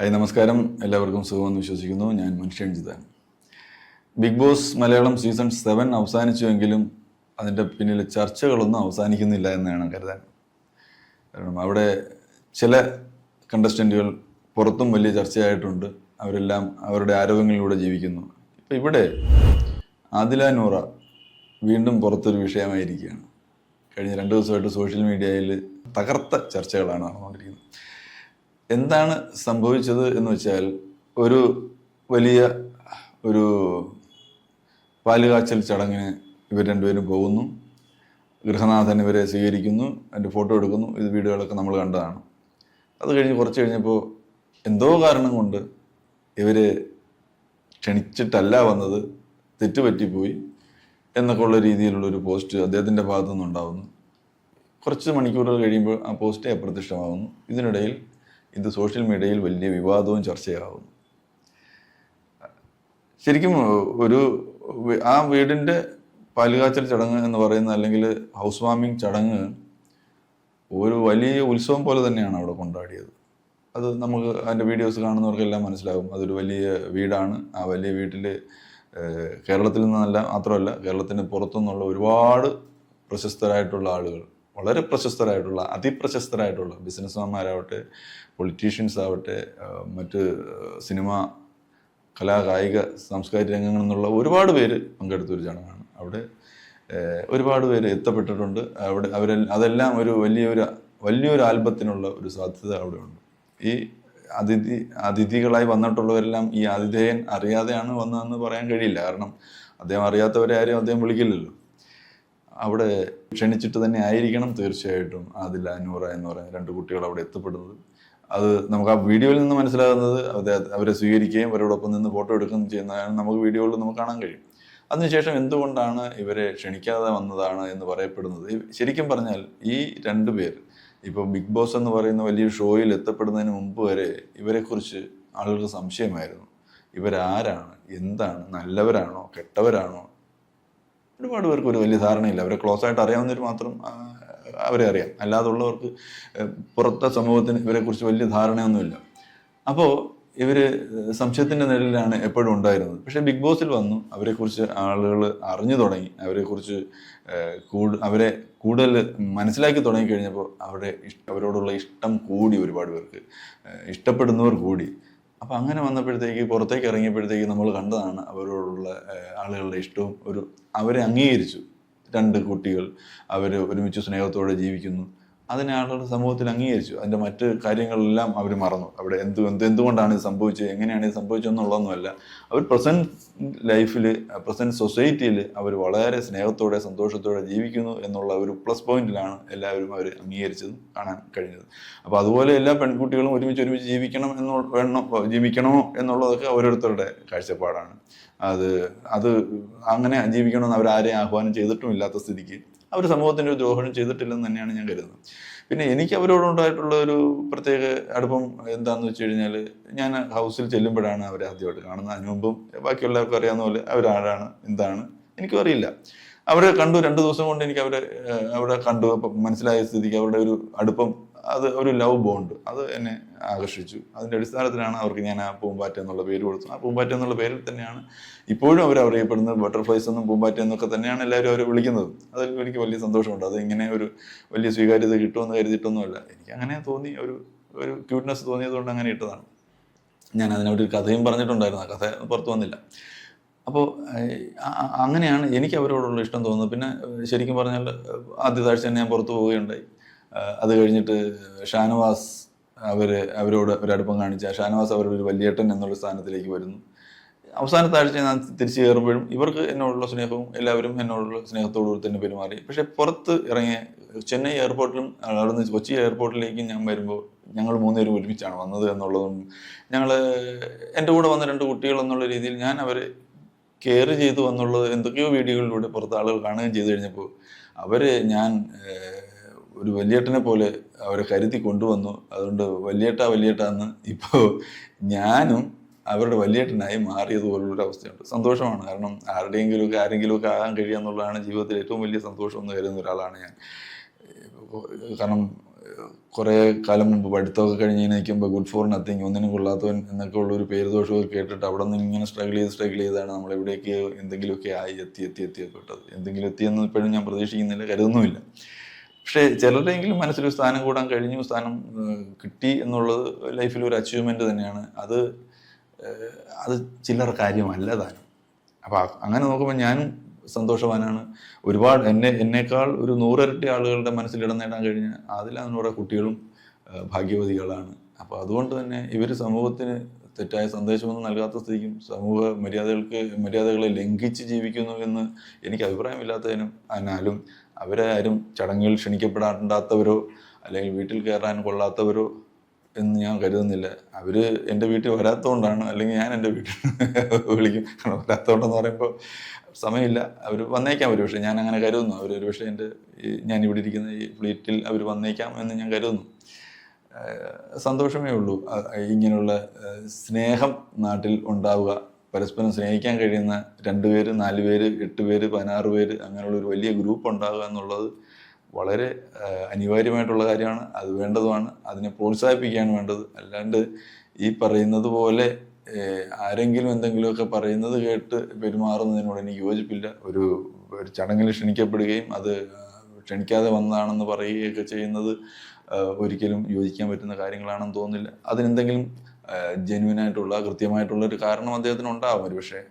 Hi നമസ്കാരം, എല്ലാവർക്കും സുഖമെന്ന് വിശ്വസിക്കുന്നു. ഞാൻ മനുഷ്യൻ ജിതാണ്. ബിഗ് ബോസ് മലയാളം സീസൺ 7 അവസാനിച്ചുവെങ്കിലും അതിൻ്റെ പിന്നിൽ ചർച്ചകളൊന്നും അവസാനിക്കുന്നില്ല എന്നാണ് കരുതാൻ. കാരണം അവിടെ ചില കണ്ടസ്റ്റൻറ്റുകൾ പുറത്തും വലിയ ചർച്ചയായിട്ടുണ്ട്. അവരെല്ലാം അവരുടെ ആരോഗ്യങ്ങളിലൂടെ ജീവിക്കുന്നു. ഇപ്പം ഇവിടെ ആദില നൂറ വീണ്ടും പുറത്തൊരു വിഷയമായിരിക്കുകയാണ്. കഴിഞ്ഞ 2 ദിവസമായിട്ട് സോഷ്യൽ മീഡിയയിൽ തകർത്ത ചർച്ചകളാണ് നടന്നുകൊണ്ടിരിക്കുന്നത്. എന്താണ് സംഭവിച്ചത് എന്ന് വെച്ചാൽ, ഒരു വലിയ പാലുകാച്ചൽ ചടങ്ങിന് ഇവർ രണ്ടുപേരും പോകുന്നു. ഗൃഹനാഥൻ ഇവരെ സ്വീകരിക്കുന്നു, അതിൻ്റെ ഫോട്ടോ എടുക്കുന്നു. ഇത് വീഡിയോകളൊക്കെ നമ്മൾ കണ്ടതാണ്. അത് കഴിഞ്ഞ് കുറച്ച് കഴിഞ്ഞപ്പോൾ എന്തോ കാരണം കൊണ്ട് ഇവർ ക്ഷണിച്ചിട്ടല്ല വന്നത്, തെറ്റുപറ്റിപ്പോയി എന്നൊക്കെ ഉള്ള രീതിയിലുള്ളൊരു പോസ്റ്റ് അദ്ദേഹത്തിൻ്റെ ഭാഗത്തു നിന്നുണ്ടാകുന്നു. കുറച്ച് മണിക്കൂറുകൾ കഴിയുമ്പോൾ ആ പോസ്റ്റ് അപ്രത്യക്ഷമാകുന്നു. ഇതിനിടയിൽ ഇത് സോഷ്യൽ മീഡിയയിൽ വലിയ വിവാദവും ചർച്ചയാകുന്നു. ശരിക്കും ആ വീടിൻ്റെ പാലുകാച്ചൽ ചടങ്ങ് എന്ന് പറയുന്ന, അല്ലെങ്കിൽ ഹൗസ് വാമിങ് ചടങ്ങ്, ഒരു വലിയ ഉത്സവം പോലെ തന്നെയാണ് അവിടെ കൊണ്ടാടിയത്. അത് നമുക്ക് അതിൻ്റെ വീഡിയോസ് കാണുന്നവർക്കെല്ലാം മനസ്സിലാകും. അതൊരു വലിയ വീടാണ്. ആ വലിയ വീട്ടിൽ കേരളത്തിൽ നിന്നല്ല മാത്രമല്ല, കേരളത്തിന് പുറത്തുനിന്നുള്ള ഒരുപാട് പ്രശസ്തരായിട്ടുള്ള ആളുകൾ, വളരെ പ്രശസ്തരായിട്ടുള്ള, അതിപ്രശസ്തരായിട്ടുള്ള ബിസിനസ്മാന്മാരാവട്ടെ, പൊളിറ്റീഷ്യൻസ് ആവട്ടെ, മറ്റ് സിനിമ, കലാ, കായിക, സാംസ്കാരിക രംഗങ്ങളിൽ നിന്നുള്ള ഒരുപാട് പേര് പങ്കെടുത്തൊരു ചടങ്ങാണ്. അവിടെ ഒരുപാട് പേര് എത്തപ്പെട്ടിട്ടുണ്ട്. അതെല്ലാം ഒരു വലിയൊരു ആൽബത്തിനുള്ള ഒരു സാധ്യത അവിടെ ഉണ്ട്. ഈ അതിഥികളായി വന്നിട്ടുള്ളവരെല്ലാം ഈ ആതിഥേയൻ അറിയാതെയാണ് വന്നതെന്ന് പറയാൻ കഴിയില്ല. കാരണം അദ്ദേഹം അറിയാത്തവരെ ആരെയും അദ്ദേഹം വിളിക്കില്ലല്ലോ. അവിടെ ക്ഷണിച്ചിട്ട് തന്നെ ആയിരിക്കണം തീർച്ചയായിട്ടും ആദില, നൂറ എന്ന് പറയുന്ന 2 കുട്ടികൾ അവിടെ എത്തപ്പെടുന്നത്. അത് നമുക്ക് ആ വീഡിയോയിൽ നിന്ന് മനസ്സിലാകുന്നത്, അവരെ സ്വീകരിക്കുകയും അവരോടൊപ്പം നിന്ന് ഫോട്ടോ എടുക്കുകയും ചെയ്യുന്നതാണ് നമുക്ക് വീഡിയോയിൽ നമുക്ക് കാണാൻ കഴിയും. അതിനുശേഷം എന്തുകൊണ്ടാണ് ഇവരെ ക്ഷണിക്കാതെ വന്നതാണ് എന്ന് പറയപ്പെടുന്നത്, ശരിക്കും പറഞ്ഞാൽ ഈ 2 പേർ ഇപ്പോൾ ബിഗ് ബോസ് എന്ന് പറയുന്ന വലിയ ഷോയിൽ എത്തപ്പെടുന്നതിന് മുമ്പ് വരെ ഇവരെക്കുറിച്ച് ആളുകൾക്ക് സംശയമായിരുന്നു. ഇവരാരാണ്, എന്താണ്, നല്ലവരാണോ കെട്ടവരാണോ? ഒരുപാട് പേർക്ക് ഒരു വലിയ ധാരണയില്ല. അവരെ ക്ലോസ് ആയിട്ട് അറിയാവുന്നവർ മാത്രം അവരെ അറിയാം. അല്ലാതുള്ളവർക്ക് പുറത്തെ സമൂഹത്തിന് ഇവരെക്കുറിച്ച് വലിയ ധാരണയൊന്നുമില്ല. അപ്പോൾ ഇവർ സംശയത്തിൻ്റെ നിഴലിലാണ് എപ്പോഴും ഉണ്ടായിരുന്നത്. പക്ഷേ ബിഗ് ബോസിൽ വന്നു, അവരെക്കുറിച്ച് ആളുകൾ അറിഞ്ഞു തുടങ്ങി, അവരെക്കുറിച്ച് അവരെ കൂടുതൽ മനസ്സിലാക്കി തുടങ്ങിക്കഴിഞ്ഞപ്പോൾ അവരോടുള്ള ഇഷ്ടം കൂടി, ഒരുപാട് പേർക്ക് ഇഷ്ടപ്പെടുന്നവർ കൂടി. അപ്പം അങ്ങനെ വന്നപ്പോഴത്തേക്ക്, പുറത്തേക്ക് ഇറങ്ങിയപ്പോഴത്തേക്ക് നമ്മൾ കണ്ടതാണ് അവരോടുള്ള ആളുകളുടെ ഇഷ്ടവും. അവരെ അംഗീകരിച്ചു. 2 കുട്ടികൾ അവർ ഒരുമിച്ച് സ്നേഹത്തോടെ ജീവിക്കുന്നു. അതിനെ ആളുകൾ സമൂഹത്തിൽ അംഗീകരിച്ചു. അതിൻ്റെ മറ്റ് കാര്യങ്ങളെല്ലാം അവർ മറന്നു. അവിടെ എന്തുകൊണ്ടാണ് ഇത് സംഭവിച്ചത്, എങ്ങനെയാണ് ഇത് സംഭവിച്ചതെന്നുള്ളതൊന്നുമല്ല. അവർ പ്രസൻറ്റ് ലൈഫിൽ, പ്രസൻറ്റ് സൊസൈറ്റിയിൽ അവർ വളരെ സ്നേഹത്തോടെ സന്തോഷത്തോടെ ജീവിക്കുന്നു എന്നുള്ള ഒരു പ്ലസ് പോയിന്റിലാണ് എല്ലാവരും അവർ അംഗീകരിച്ചതും കാണാൻ കഴിഞ്ഞത്. അപ്പോൾ അതുപോലെ എല്ലാ പെൺകുട്ടികളും ഒരുമിച്ച് ജീവിക്കണമോ എന്നുള്ളതൊക്കെ ഓരോരുത്തരുടെ കാഴ്ചപ്പാടാണ്. അത് അങ്ങനെ ജീവിക്കണമെന്ന് അവരാരെയും ആഹ്വാനം ചെയ്തിട്ടും ഇല്ലാത്ത സ്ഥിതിക്ക് അവർ സമൂഹത്തിൻ്റെ ഒരു ദ്രോഹം ചെയ്തിട്ടില്ലെന്ന് തന്നെയാണ് ഞാൻ കരുതുന്നത്. പിന്നെ എനിക്ക് അവരോടുണ്ടായിട്ടുള്ള ഒരു പ്രത്യേക അടുപ്പം എന്താണെന്ന് വെച്ച് കഴിഞ്ഞാൽ, ഞാൻ ഹൗസിൽ ചെല്ലുമ്പോഴാണ് അവരെ ആദ്യമായിട്ട് കാണുന്നത്. അതിന് മുമ്പും ബാക്കിയുള്ളവർക്കും അറിയാവുന്ന പോലെ അവരാരാണ്, എന്താണ് എനിക്കും അറിയില്ല. അവരെ കണ്ടു, 2 ദിവസം കൊണ്ട് എനിക്ക് അവിടെ കണ്ടു. അപ്പം മനസ്സിലായ സ്ഥിതിക്ക് അവരുടെ ഒരു അടുപ്പം, അത് ഒരു ലവ് ബോണ്ട്, അത് എന്നെ ആകർഷിച്ചു. അതിൻ്റെ അടിസ്ഥാനത്തിലാണ് അവർക്ക് ഞാൻ ആ പൂമ്പാറ്റ എന്നുള്ള പേര് കൊടുത്തു. ആ പൂമ്പാറ്റ എന്നുള്ള പേരിൽ തന്നെയാണ് ഇപ്പോഴും അവർ അറിയപ്പെടുന്നത്. ബട്ടർഫ്ലൈസ് എന്നും പൂമ്പാറ്റ എന്നൊക്കെ തന്നെയാണ് എല്ലാവരും അവരെ വിളിക്കുന്നത്. അതിൽ എനിക്ക് വലിയ സന്തോഷമുണ്ട്. അത് ഇങ്ങനെ ഒരു വലിയ സ്വീകാര്യത കിട്ടുമെന്ന് കരുതിയിട്ടൊന്നുമല്ല. എനിക്ക് അങ്ങനെ തോന്നി, ഒരു ക്യൂട്ട്നെസ് തോന്നിയതുകൊണ്ട് അങ്ങനെ ഇട്ടതാണ്. ഞാൻ അതിനൊരു കഥയും പറഞ്ഞിട്ടുണ്ടായിരുന്നു. ആ കഥ പുറത്തു വന്നില്ല. അപ്പോൾ അങ്ങനെയാണ് എനിക്ക് അവരോടുള്ള ഇഷ്ടം തോന്നുന്നത്. പിന്നെ ശരിക്കും പറഞ്ഞാൽ ആദ്യത്തെ ആഴ്ച തന്നെ ഞാൻ പുറത്തു പോവുകയുണ്ടായി. അത് കഴിഞ്ഞിട്ട് ഷാനവാസ് അവരോട് ഒരടുപ്പം കാണിച്ച ഷാനവാസ് അവരൊരു വലിയേട്ടൻ എന്നുള്ള സ്ഥാനത്തിലേക്ക് വരുന്നു. അവസാനത്തെ ആഴ്ച ഞാൻ തിരിച്ചു കയറുമ്പോഴും ഇവർക്ക് എന്നോടുള്ള സ്നേഹവും എല്ലാവരും എന്നോടുള്ള സ്നേഹത്തോടുകൂടി തന്നെ പെരുമാറി. പക്ഷേ പുറത്ത് ഇറങ്ങിയ ചെന്നൈ എയർപോർട്ടിലും അവിടുന്ന് കൊച്ചി എയർപോർട്ടിലേക്കും ഞാൻ വരുമ്പോൾ ഞങ്ങൾ 3 പേരും ഒരുമിച്ചാണ് വന്നത് എന്നുള്ളതും, എൻ്റെ കൂടെ വന്ന 2 കുട്ടികൾ എന്നുള്ള രീതിയിൽ ഞാൻ അവരെ കെയർ ചെയ്തു എന്നുള്ളത് എന്തൊക്കെയോ വീഡിയോകളിലൂടെ പുറത്ത് ആളുകൾ കാണുകയും ചെയ്തു കഴിഞ്ഞപ്പോൾ ഞാൻ ഒരു വലിയേട്ടനെ പോലെ അവരെ കരുതി കൊണ്ടുവന്നു. അതുകൊണ്ട് വലിയേട്ട എന്ന് ഇപ്പോൾ ഞാനും അവരുടെ വലിയേട്ടനായി മാറിയതുപോലുള്ളൊരു അവസ്ഥയുണ്ട്. സന്തോഷമാണ്. കാരണം ആരെങ്കിലുമൊക്കെ ആകാൻ കഴിയുക എന്നുള്ളതാണ് ജീവിതത്തിൽ ഏറ്റവും വലിയ സന്തോഷം എന്ന് കരുതുന്ന ഒരാളാണ് ഞാൻ. കാരണം കുറേ കാലം മുമ്പ് പഠിത്തമൊക്കെ കഴിഞ്ഞ് നിൽക്കുമ്പോൾ ഗുഡ് ഫോർ നത്തിങ്, ഒന്നിനും കൊള്ളാത്തവൻ എന്നൊക്കെ ഉള്ളൊരു പേരുദോഷമൊക്കെ കേട്ടിട്ട് അവിടെ നിന്ന് ഇങ്ങനെ സ്ട്രഗിൾ ചെയ്താണ് നമ്മളെവിടേക്ക് എന്തെങ്കിലുമൊക്കെ ആയി എത്തിപ്പെട്ടത്. എന്തെങ്കിലും എത്തിയെന്ന് ഇപ്പോഴും ഞാൻ പ്രതീക്ഷിക്കുന്നില്ല, കരുതുന്നുമില്ല. പക്ഷേ ചിലരുടെയെങ്കിലും മനസ്സിലൊരു സ്ഥാനം കൂടാൻ കഴിഞ്ഞു, സ്ഥാനം കിട്ടി എന്നുള്ളത് ലൈഫിൽ ഒരു അച്ചീവ്മെൻ്റ് തന്നെയാണ്. അത് ചില്ലറ കാര്യമല്ല താനും. അപ്പോൾ അങ്ങനെ നോക്കുമ്പോൾ ഞാനും സന്തോഷവാനാണ്. ഒരുപാട് എന്നേക്കാൾ ഒരു 100 ഇരട്ടി ആളുകളുടെ മനസ്സിൽ ഇടം നേടാൻ കഴിഞ്ഞ അതിലാണ് കുറേ കുട്ടികളും ഭാഗ്യവതികളാണ്. അപ്പോൾ അതുകൊണ്ട് തന്നെ ഇവർ സമൂഹത്തിന് തെറ്റായ സന്ദേശമൊന്നും നൽകാത്ത സ്ഥിതിക്കും സമൂഹ മര്യാദകളെ ലംഘിച്ച് ജീവിക്കുന്നു എന്ന് എനിക്ക് അഭിപ്രായമില്ലാത്തതിനും എന്നാലും അവരെ ആരും ചടങ്ങുകൾ ക്ഷണിക്കപ്പെടാണ്ടാത്തവരോ അല്ലെങ്കിൽ വീട്ടിൽ കയറാൻ കൊള്ളാത്തവരോ എന്ന് ഞാൻ കരുതുന്നില്ല. അവർ എൻ്റെ വീട്ടിൽ വരാത്തതുകൊണ്ടാണ്, അല്ലെങ്കിൽ ഞാൻ എൻ്റെ വീട്ടിൽ വിളിക്കും. വരാത്തതുകൊണ്ടെന്ന് പറയുമ്പോൾ സമയമില്ല, അവർ വന്നേക്കാം ഒരു പക്ഷേ, ഞാൻ അങ്ങനെ കരുതുന്നു. ഒരു പക്ഷേ ഞാൻ ഇവിടെ ഇരിക്കുന്ന ഈ ഫ്ലീറ്റിൽ അവർ വന്നേക്കാം എന്ന് ഞാൻ കരുതുന്നു. സന്തോഷമേ ഉള്ളൂ. ഇങ്ങനെയുള്ള സ്നേഹം നാട്ടിൽ ഉണ്ടാവുക, പരസ്പരം സ്നേഹിക്കാൻ കഴിയുന്ന 2 പേര്, 4 പേര്, 8 പേര്, 16 പേര് അങ്ങനെയുള്ളൊരു വലിയ ഗ്രൂപ്പ് ഉണ്ടാവുക എന്നുള്ളത് വളരെ അനിവാര്യമായിട്ടുള്ള കാര്യമാണ്. അത് വേണ്ടതുമാണ്. അതിനെ പ്രോത്സാഹിപ്പിക്കുകയാണ് വേണ്ടത്. അല്ലാണ്ട് ഈ പറയുന്നത് പോലെ ആരെങ്കിലും എന്തെങ്കിലുമൊക്കെ പറയുന്നത് കേട്ട് പെരുമാറുന്നതിനോട് എനിക്ക് യോജിപ്പില്ല. ഒരു ചടങ്ങിൽ ക്ഷണിക്കപ്പെടുകയും അത് ക്ഷണിക്കാതെ വന്നതാണെന്ന് പറയുകയൊക്കെ ചെയ്യുന്നത് ഒരിക്കലും യോജിക്കാൻ പറ്റുന്ന കാര്യങ്ങളാണെന്ന് തോന്നുന്നില്ല. അതിനെന്തെങ്കിലും ജെന്യുവനായിട്ടുള്ള കൃത്യമായിട്ടുള്ള ഒരു കാരണം അദ്ദേഹത്തിന് ഉണ്ടാവും ഒരു പക്ഷേ.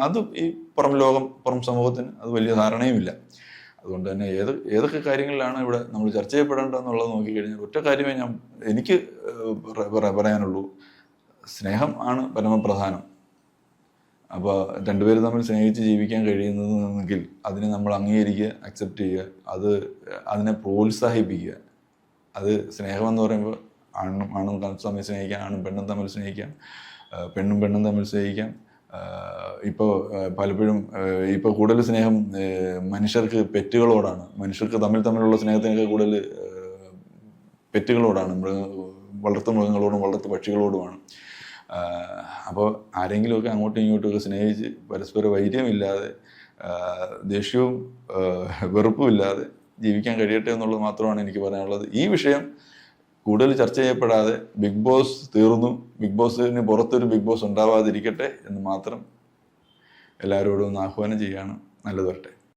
അത് ഈ പുറം സമൂഹത്തിന് അത് വലിയ ധാരണയുമില്ല. അതുകൊണ്ട് തന്നെ ഏതൊക്കെ കാര്യങ്ങളിലാണ് ഇവിടെ നമ്മൾ ചർച്ച ചെയ്യപ്പെടേണ്ടതെന്നുള്ളത് നോക്കിക്കഴിഞ്ഞാൽ ഒറ്റ കാര്യമേ എനിക്ക് പറയാനുള്ളൂ. സ്നേഹം ആണ് പരമപ്രധാനം. അപ്പോൾ 2 പേര് തമ്മിൽ സ്നേഹിച്ച് ജീവിക്കാൻ കഴിയുന്നതെങ്കിൽ അതിനെ നമ്മൾ അംഗീകരിക്കുക, അക്സെപ്റ്റ് ചെയ്യുക, അതിനെ പ്രോത്സാഹിപ്പിക്കുക. അത് സ്നേഹമെന്ന് പറയുമ്പോൾ ആണും തമ്മിൽ സ്നേഹിക്കാം, ആണും പെണ്ണും തമ്മിൽ സ്നേഹിക്കാം, പെണ്ണും തമ്മിൽ സ്നേഹിക്കാം. ഇപ്പോൾ പലപ്പോഴും ഇപ്പോൾ കൂടുതൽ സ്നേഹം മനുഷ്യർക്ക് പെറ്റുകളോടാണ്. മനുഷ്യർക്ക് തമ്മിലുള്ള സ്നേഹത്തിനൊക്കെ കൂടുതൽ പെറ്റുകളോടാണ്, വളർത്തു മൃഗങ്ങളോടും വളർത്തു പക്ഷികളോടുമാണ്. അപ്പോൾ ആരെങ്കിലുമൊക്കെ അങ്ങോട്ടും ഇങ്ങോട്ടുമൊക്കെ സ്നേഹിച്ച് പരസ്പര വൈര്യമില്ലാതെ ദേഷ്യവും വെറുപ്പും ഇല്ലാതെ ജീവിക്കാൻ കഴിയട്ടെ എന്നുള്ളത് മാത്രമാണ് എനിക്ക് പറയാനുള്ളത്. ഈ വിഷയം കൂടുതൽ ചർച്ച ചെയ്യപ്പെടാതെ ബിഗ് ബോസ് തീർന്നു, ബിഗ് ബോസിന് പുറത്തൊരു ബിഗ് ബോസ് ഉണ്ടാവാതിരിക്കട്ടെ എന്ന് മാത്രം എല്ലാവരോടും ഒന്ന് ആഹ്വാനം ചെയ്യുകയാണ്. നല്ലത് വരട്ടെ.